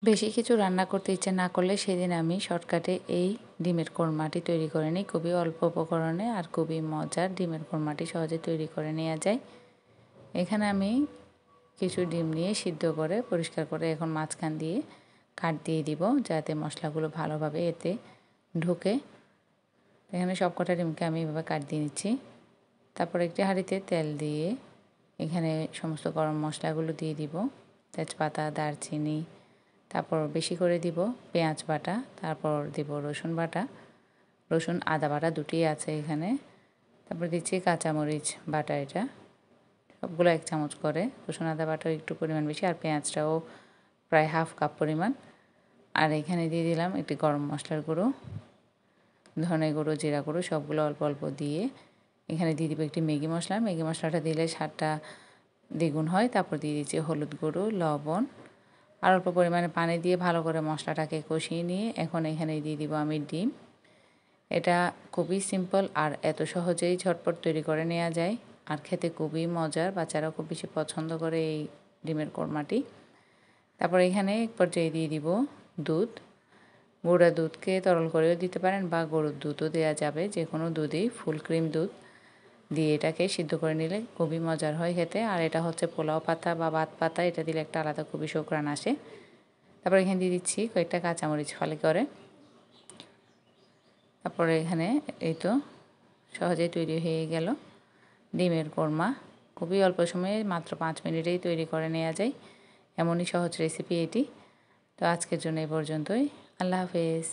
বেশি কিছু রান্না করতে ইচ্ছে না করলে সেদিন আমি শর্টকাটে এই ডিমের কোরমাটি তৈরি করে নিই। খুবই অল্প উপকরণে আর খুবই মজার ডিমের কোরমাটি সহজে তৈরি করে নেওয়া যায়। এখানে আমি কিছু ডিম নিয়ে সিদ্ধ করে পরিষ্কার করে এখন মাঝখান দিয়ে কাট দিয়ে দিব, যাতে মশলাগুলো ভালোভাবে এতে ঢোকে। এখানে সবকটা ডিমকে আমি এভাবে কাট দিয়ে নিচ্ছি। তারপর একটি হাঁড়িতে তেল দিয়ে এখানে সমস্ত গরম মশলাগুলো দিয়ে দিব, তেজপাতা, দারচিনি, তারপর বেশি করে দিব পেঁয়াজ বাটা, তারপর দিব রসুন বাটা, রসুন আদা বাটা দুটোই আছে এখানে। তারপর দিচ্ছি কাঁচামরিচ বাটা, এটা সবগুলো 1 চামচ করে। রসুন আদা বাটাও একটু পরিমাণ বেশি, আর পেঁয়াজটাও প্রায় হাফ কাপ পরিমাণ। আর এখানে দিয়ে দিলাম একটি গরম মশলার গুঁড়ো, ধনে গুঁড়ো, জিরা গুঁড়ো সবগুলো অল্প অল্প দিয়ে এখানে দিয়ে দিব একটি ম্যাগি মশলা। ম্যাগি মশলাটা দিলে স্বাদটা দ্বিগুণ হয়। তারপর দিয়ে দিচ্ছি হলুদ গুঁড়ো, লবণ আর অল্প পরিমাণে পানি দিয়ে ভালো করে মশলাটাকে কষিয়ে নিয়ে এখন এখানে দিয়ে দিব আমি ডিম। এটা খুবই সিম্পল আর এত সহজেই ঝটপট তৈরি করে নেওয়া যায়, আর খেতে খুবই মজার। বাচ্চারাও খুব বেশি পছন্দ করে এই ডিমের কোরমাটি। তারপর এখানে এক পর্যায়ে দিয়ে দিব দুধ। গুঁড়া দুধকে তরল করেও দিতে পারেন বা গরুর দুধও দেওয়া যাবে, যে কোনো দুধই, ফুল ক্রিম দুধ দিয়ে এটাকে সিদ্ধ করে নিলে খুবই মজার হয় খেতে। আর এটা হচ্ছে পোলাও পাতা বা ভাত পাতা, এটা দিলে একটা আলাদা খুবই সুঘ্রাণ আসে। তারপর এখানে দিয়ে দিচ্ছি কয়েকটা কাঁচামরিচ ফালি করে। তারপরে এখানে এই তো সহজেই তৈরি হয়ে গেল ডিমের কোরমা। খুবই অল্প সময়ে মাত্র 5 মিনিটেই তৈরি করে নেওয়া যায়, এমনই সহজ রেসিপি এটি। তো আজকের জন্য এই পর্যন্তই। আল্লাহ হাফেজ।